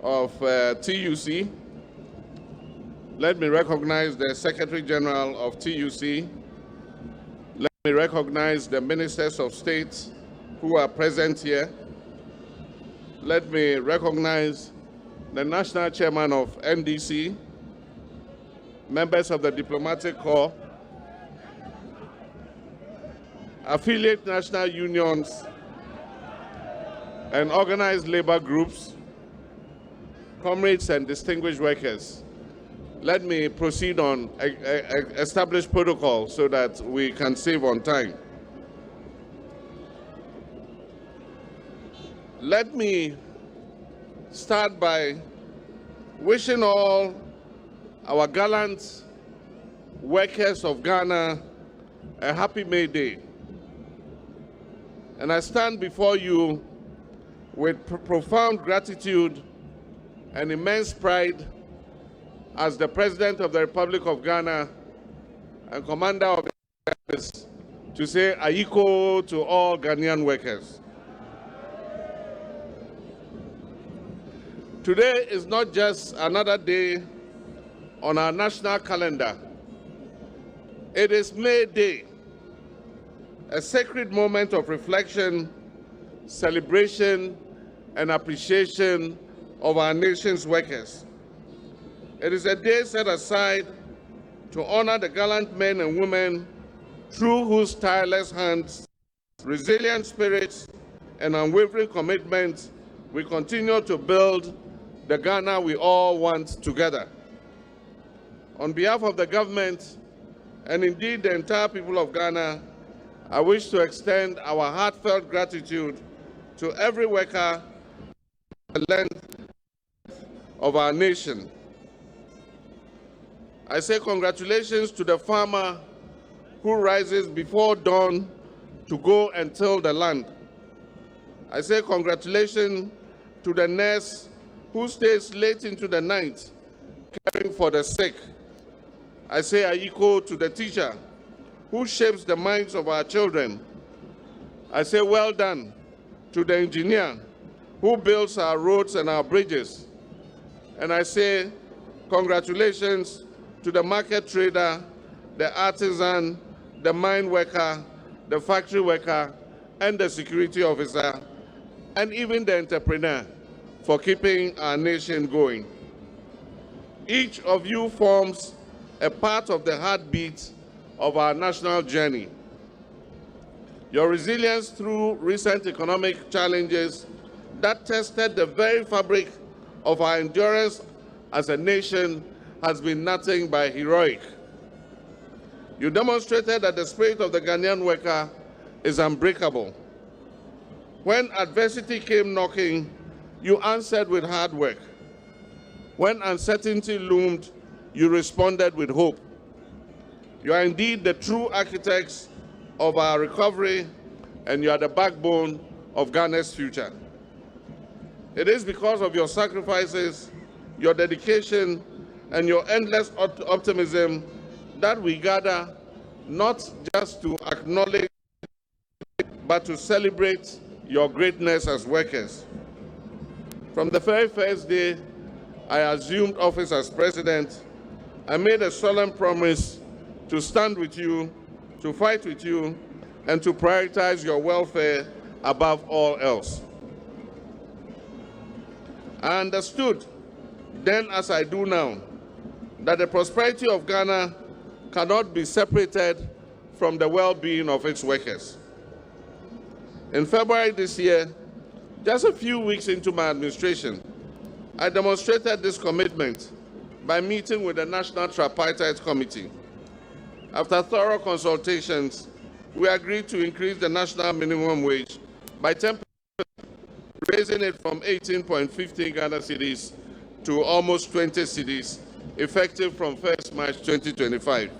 of TUC. Let me recognize the Secretary General of TUC. Let me recognize the Ministers of State who are present here. Let me recognize the National Chairman of NDC, members of the Diplomatic Corps, affiliate national unions and organized labor groups, comrades and distinguished workers. Let me proceed on established protocol so that we can save on time. Let me start by wishing all our gallant workers of Ghana a happy May Day. And I stand before you with profound gratitude and immense pride as the President of the Republic of Ghana and Commander of the Service to say Ayiko to all Ghanaian workers. Today is not just another day on our national calendar. It is May Day, a sacred moment of reflection, celebration, and appreciation of our nation's workers. It is a day set aside to honor the gallant men and women through whose tireless hands, resilient spirits, and unwavering commitment we continue to build the Ghana we all want together. On behalf of the government, and indeed the entire people of Ghana, I wish to extend our heartfelt gratitude to every worker at the length of our nation. I say congratulations to the farmer who rises before dawn to go and till the land. I say congratulations to the nurse who stays late into the night caring for the sick. I say Ayiko to the teacher who shapes the minds of our children. I say well done to the engineer who builds our roads and our bridges. And I say congratulations to the market trader, the artisan, the mine worker, the factory worker, and the security officer, and even the entrepreneur for keeping our nation going. Each of you forms a part of the heartbeat of our national journey. Your resilience through recent economic challenges that tested the very fabric of our endurance as a nation has been nothing but heroic. You demonstrated that the spirit of the Ghanaian worker is unbreakable. When adversity came knocking, you answered with hard work. When uncertainty loomed, you responded with hope. You are indeed the true architects of our recovery, and you are the backbone of Ghana's future. It is because of your sacrifices, your dedication, and your endless optimism that we gather not just to acknowledge, but to celebrate your greatness as workers. From the very first day I assumed office as president, I made a solemn promise to stand with you, to fight with you, and to prioritize your welfare above all else. I understood then, as I do now, that the prosperity of Ghana cannot be separated from the well-being of its workers. In February this year, just a few weeks into my administration, I demonstrated this commitment by meeting with the National Tripartite Committee. After thorough consultations, we agreed to increase the national minimum wage by 10%, raising it from 18.15 Ghana cedis to almost 20 cedis, effective from 1st March 2025.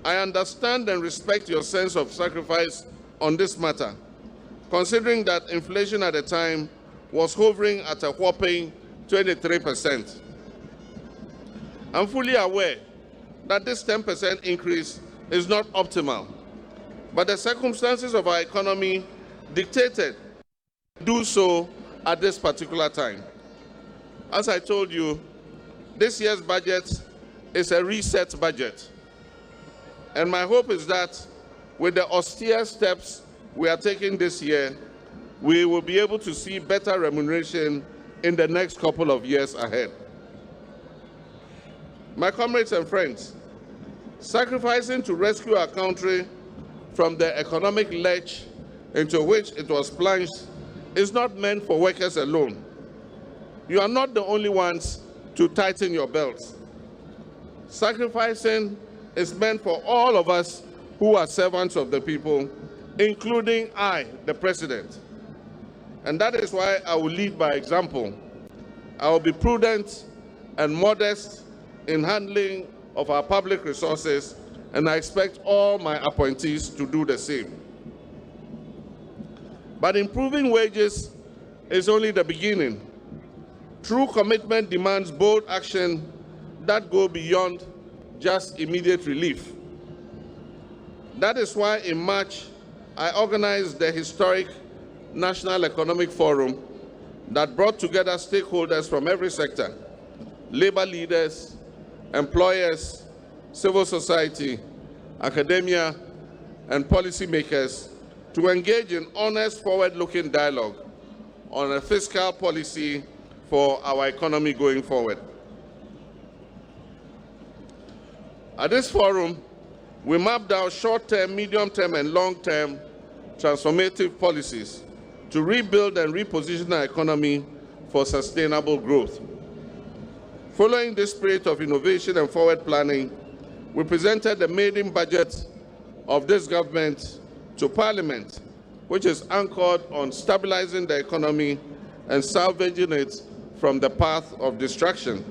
I understand and respect your sense of sacrifice on this matter, considering that inflation at the time was hovering at a whopping 23%. I'm fully aware that this 10% increase is not optimal, but the circumstances of our economy dictated to do so at this particular time. As I told you, this year's budget is a reset budget. And my hope is that with the austere steps we are taking this year, we will be able to see better remuneration in the next couple of years ahead. My comrades and friends, sacrificing to rescue our country from the economic ledge into which it was plunged is not meant for workers alone. You are not the only ones to tighten your belts. Sacrificing is meant for all of us who are servants of the people, including I, the President. And that is why I will lead by example. I will be prudent and modest in handling of our public resources, and I expect all my appointees to do the same. But improving wages is only the beginning. True commitment demands bold action that go beyond just immediate relief. That is why in March, I organized the historic National Economic Forum that brought together stakeholders from every sector: labor leaders, employers, civil society, academia, and policymakers to engage in honest, forward-looking dialogue on a fiscal policy for our economy going forward. At this forum, we mapped out short-term, medium-term, and long-term transformative policies to rebuild and reposition our economy for sustainable growth. Following this spirit of innovation and forward planning, we presented the maiden budget of this government to Parliament, which is anchored on stabilizing the economy and salvaging it from the path of destruction.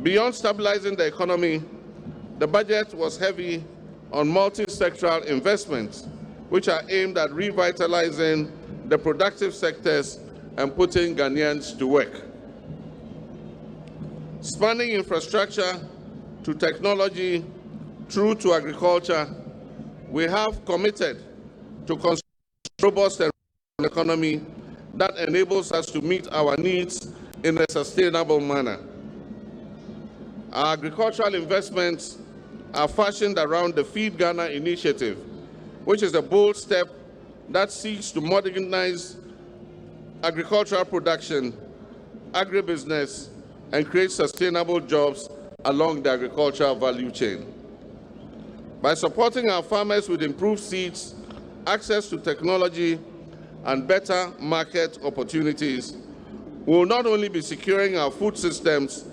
Beyond stabilizing the economy, the budget was heavy on multi-sectoral investments, which are aimed at revitalizing the productive sectors and putting Ghanaians to work. Spanning infrastructure to technology through to agriculture, we have committed to construct a robust and economy that enables us to meet our needs in a sustainable manner. Our agricultural investments are fashioned around the Feed Ghana initiative, which is a bold step that seeks to modernize agricultural production, agribusiness, and create sustainable jobs along the agricultural value chain. By supporting our farmers with improved seeds, access to technology, and better market opportunities, we will not only be securing our food systems,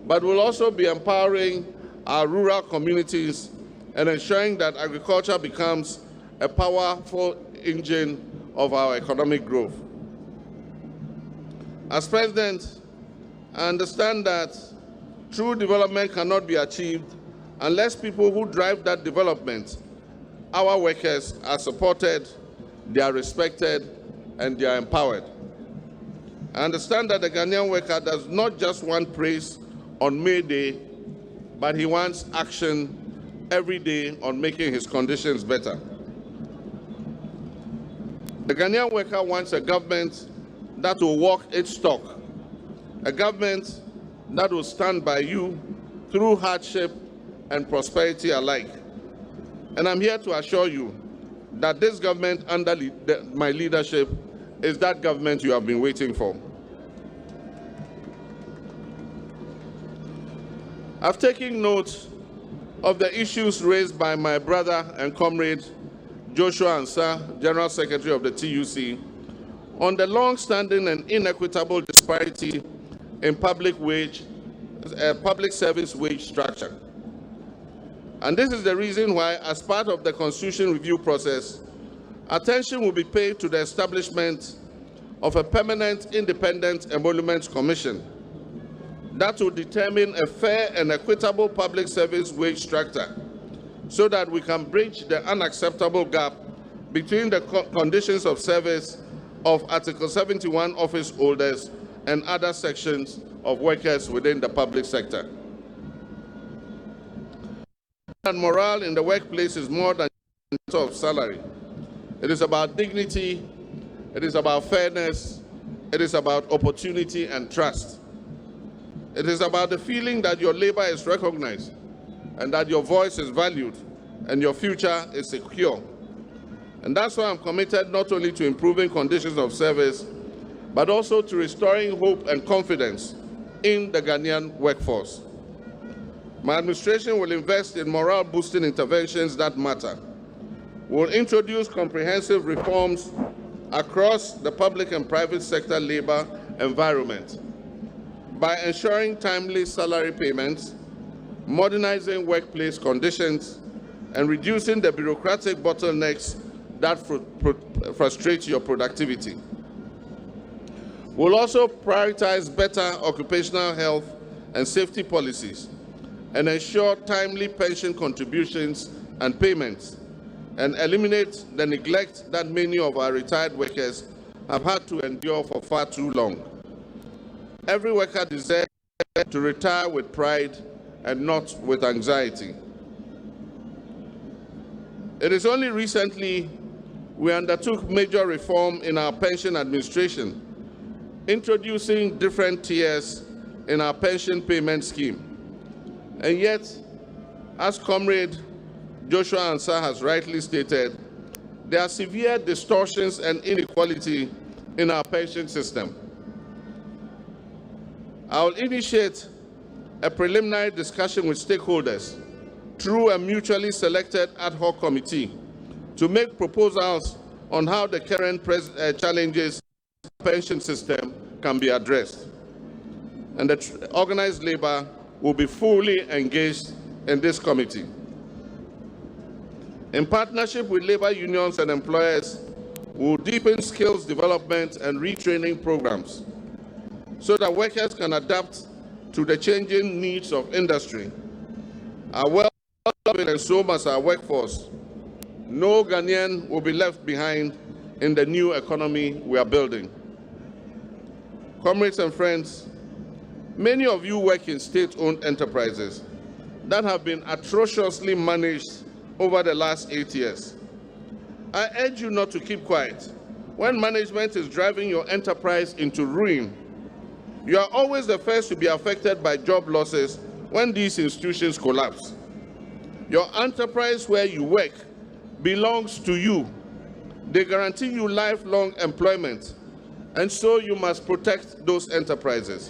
but will also be empowering our rural communities and ensuring that agriculture becomes a powerful engine of our economic growth. As President, I understand that true development cannot be achieved unless people who drive that development, our workers, are supported, they are respected, and they are empowered. I understand that the Ghanaian worker does not just want praise on May Day, but he wants action every day on making his conditions better. The Ghanaian worker wants a government that will walk its talk, a government that will stand by you through hardship and prosperity alike. And I'm here to assure you that this government under my leadership is that government you have been waiting for. I've taken note of the issues raised by my brother and comrade Joshua Ansah, General Secretary of the TUC, on the long-standing and inequitable disparity in public service wage structure. And this is the reason why, as part of the Constitution review process, attention will be paid to the establishment of a permanent independent emoluments commission that will determine a fair and equitable public service wage structure so that we can bridge the unacceptable gap between the conditions of service of Article 71 office holders and other sections of workers within the public sector. And morale in the workplace is more than a matter of salary. It is about dignity, it is about fairness, It is about opportunity and trust. It is about the feeling that your labor is recognized and that your voice is valued and your future is secure. And that's why I'm committed not only to improving conditions of service, but also to restoring hope and confidence in the Ghanaian workforce. My administration will invest in morale-boosting interventions that matter. We'll introduce comprehensive reforms across the public and private sector labor environment by ensuring timely salary payments, modernizing workplace conditions, and reducing the bureaucratic bottlenecks that frustrate your productivity. We'll also prioritize better occupational health and safety policies and ensure timely pension contributions and payments, and eliminate the neglect that many of our retired workers have had to endure for far too long. Every worker deserves to retire with pride and not with anxiety. It is only recently we undertook major reform in our pension administration, introducing different tiers in our pension payment scheme. And yet, as Comrade Joshua Ansah has rightly stated, there are severe distortions and inequality in our pension system. I will initiate a preliminary discussion with stakeholders through a mutually selected ad hoc committee to make proposals on how the current challenges of the pension system can be addressed. And the organized labor will be fully engaged in this committee. In partnership with labor unions and employers, we will deepen skills development and retraining programs so that workers can adapt to the changing needs of industry. Our well-being and so must our workforce. No Ghanaian will be left behind in the new economy we are building. Comrades and friends, many of you work in state-owned enterprises that have been atrociously managed over the last 8 years. I urge you not to keep quiet. When management is driving your enterprise into ruin, you are always the first to be affected by job losses when these institutions collapse. Your enterprise where you work belongs to you. They guarantee you lifelong employment, and so you must protect those enterprises.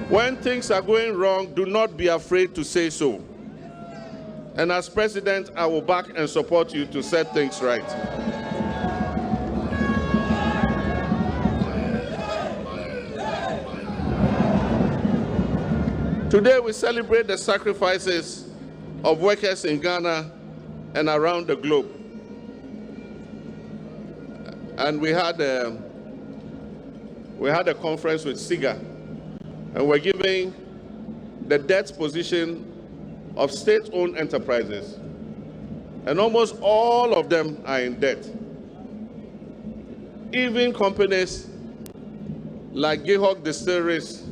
When things are going wrong, do not be afraid to say so. And as president, I will back and support you to set things right. Today, we celebrate the sacrifices of workers in Ghana and around the globe. And we had a conference with SIGA, and we're giving the debt position of state-owned enterprises. And almost all of them are in debt. Even companies like Gayhawk Distilleries,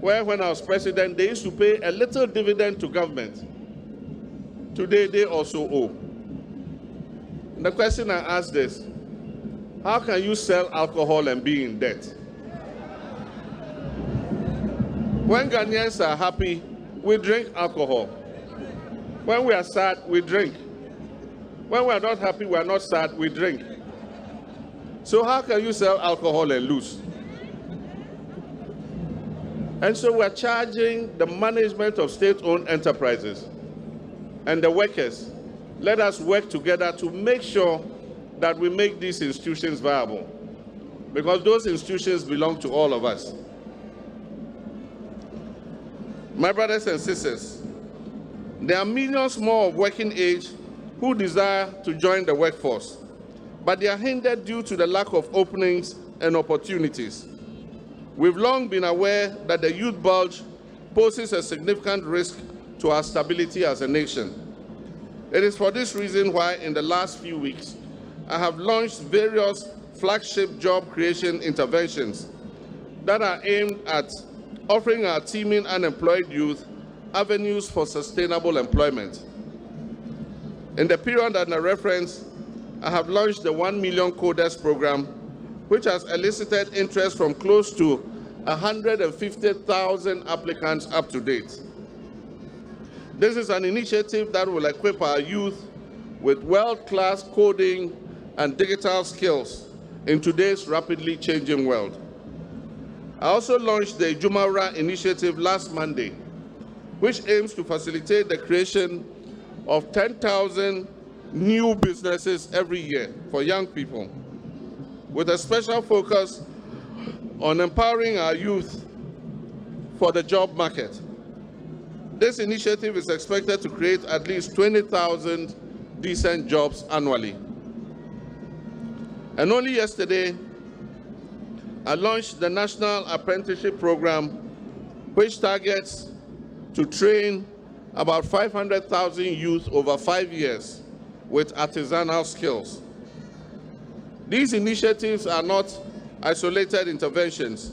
where when I was president, they used to pay a little dividend to government. Today, they also owe. And the question I ask is, how can you sell alcohol and be in debt? When Ghanaians are happy, we drink alcohol. When we are sad, we drink. When we are not happy, we are not sad, we drink. So how can you sell alcohol and lose? And so we're charging the management of state-owned enterprises and the workers. Let us work together to make sure that we make these institutions viable, because those institutions belong to all of us. My brothers and sisters, there are millions more of working age who desire to join the workforce, but they are hindered due to the lack of openings and opportunities. We've long been aware that the youth bulge poses a significant risk to our stability as a nation. It is for this reason why in the last few weeks, I have launched various flagship job creation interventions that are aimed at offering our teeming unemployed youth avenues for sustainable employment. In the period under reference, I have launched the 1 Million Coders program, which has elicited interest from close to 150,000 applicants up to date. This is an initiative that will equip our youth with world-class coding and digital skills in today's rapidly changing world. I also launched the Ijumawura initiative last Monday, which aims to facilitate the creation of 10,000 new businesses every year for young people, with a special focus on empowering our youth for the job market. This initiative is expected to create at least 20,000 decent jobs annually. And only yesterday, I launched the National Apprenticeship Program, which targets to train about 500,000 youth over 5 years with artisanal skills. These initiatives are not isolated interventions.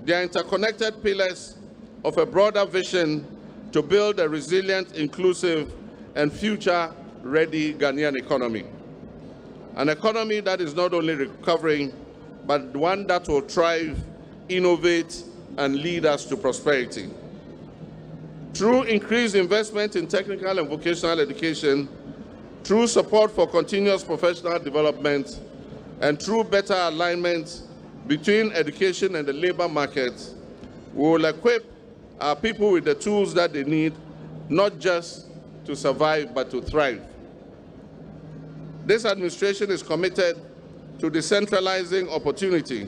They are interconnected pillars of a broader vision to build a resilient, inclusive, and future-ready Ghanaian economy. An economy that is not only recovering, but one that will thrive, innovate, and lead us to prosperity. Through increased investment in technical and vocational education, through support for continuous professional development, and through better alignment between education and the labor market, we will equip our people with the tools that they need, not just to survive, but to thrive. This administration is committed to decentralizing opportunity.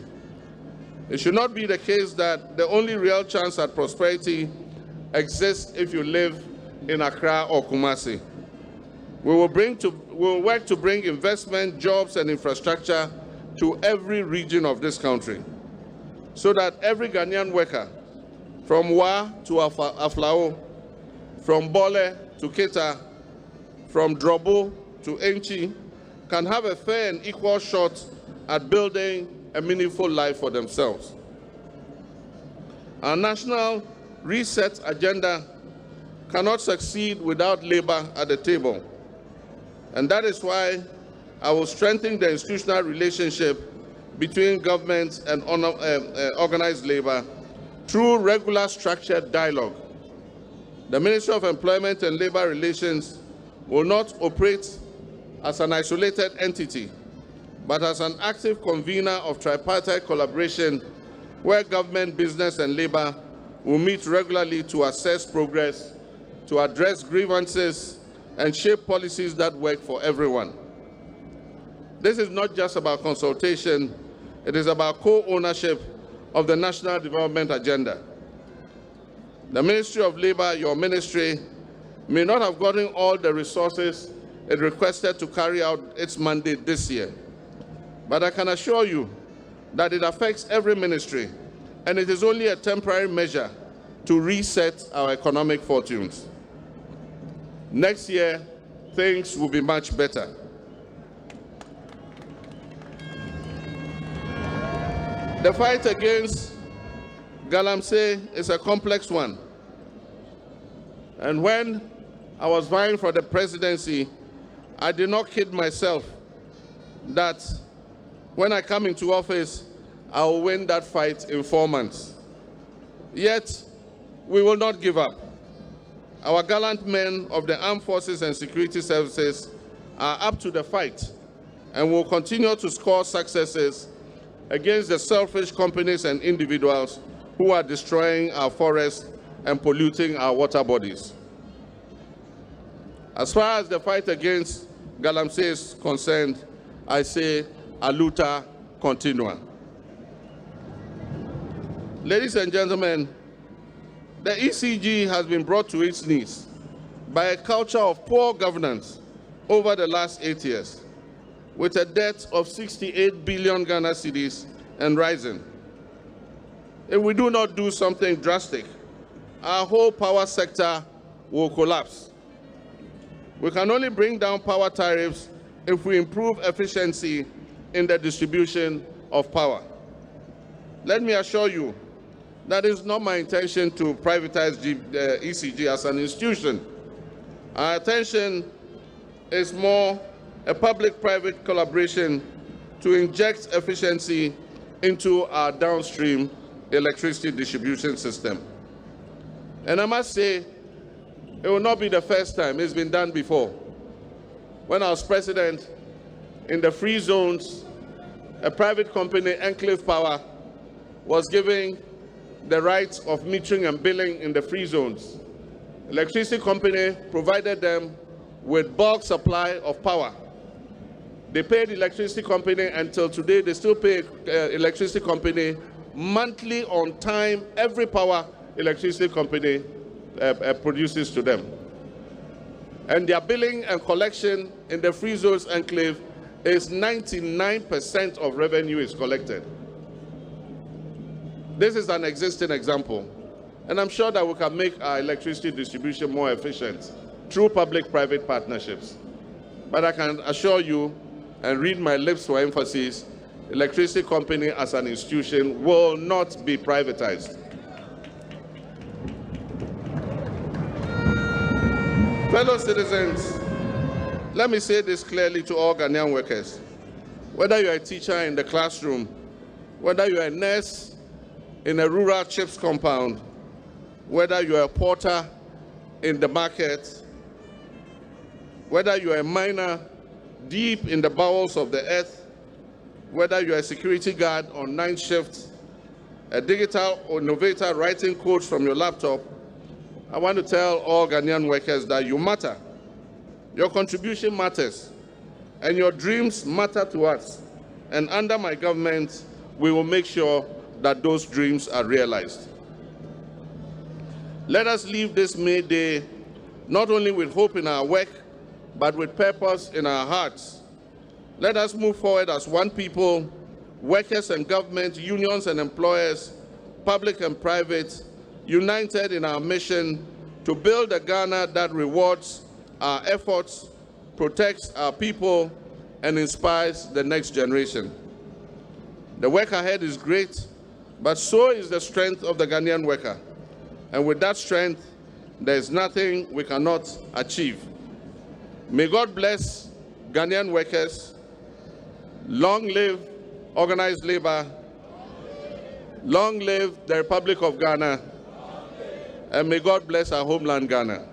It should not be the case that the only real chance at prosperity exists if you live in Accra or Kumasi. We will work to bring investment, jobs, and infrastructure to every region of this country, so that every Ghanaian worker, from Wa to Aflao, from Bole to Keta, from Drobo to Enchi, can have a fair and equal shot at building a meaningful life for themselves. Our national reset agenda cannot succeed without labor at the table. And that is why I will strengthen the institutional relationship between government and organized labor through regular structured dialogue. The Ministry of Employment and Labor Relations will not operate as an isolated entity, but as an active convener of tripartite collaboration where government, business, and labor will meet regularly to assess progress, to address grievances, and shape policies that work for everyone. This is not just about consultation, it is about co-ownership of the national development agenda. The Ministry of Labor, your ministry, may not have gotten all the resources it requested to carry out its mandate this year. But I can assure you that it affects every ministry, and it is only a temporary measure to reset our economic fortunes. Next year, things will be much better. The fight against Galamsey is a complex one. And when I was vying for the presidency, I did not kid myself that when I come into office, I will win that fight in 4 months. Yet, we will not give up. Our gallant men of the armed forces and security services are up to the fight and will continue to score successes against the selfish companies and individuals who are destroying our forests and polluting our water bodies. As far as the fight against Galamsey is concerned, I say, aluta continua. Ladies and gentlemen, the ECG has been brought to its knees by a culture of poor governance over the last 8 years, with a debt of 68 billion Ghana cedis and rising. If we do not do something drastic, our whole power sector will collapse. We can only bring down power tariffs if we improve efficiency in the distribution of power. Let me assure you, that is not my intention to privatize ECG as an institution. Our attention is more a public-private collaboration to inject efficiency into our downstream electricity distribution system. And I must say, it will not be the first time. It's been done before. When I was president, in the free zones, a private company, Enclave Power, was given the rights of metering and billing in the free zones. Electricity company provided them with bulk supply of power. They paid electricity company until today. They still pay electricity company monthly on time every power electricity company produces to them. And their billing and collection in the free zones enclave is 99% of revenue is collected. This is an existing example. And I'm sure that we can make our electricity distribution more efficient through public-private partnerships. But I can assure you, and read my lips for emphasis, electricity company as an institution will not be privatized. Fellow citizens, let me say this clearly to all Ghanaian workers. Whether you're a teacher in the classroom, whether you're a nurse in a rural chips compound, whether you're a porter in the market, whether you're a miner deep in the bowels of the earth, whether you're a security guard on night shift, a digital innovator writing codes from your laptop, I want to tell all Ghanaian workers that you matter. Your contribution matters, and your dreams matter to us. And under my government, we will make sure that those dreams are realized. Let us leave this May Day not only with hope in our work, but with purpose in our hearts. Let us move forward as one people, workers and government, unions and employers, public and private, united in our mission to build a Ghana that rewards our efforts, protects our people, and inspires the next generation. The work ahead is great, but so is the strength of the Ghanaian worker. And with that strength, there is nothing we cannot achieve. May God bless Ghanaian workers. Long live organized labor. Long live the Republic of Ghana. And may God bless our homeland, Ghana.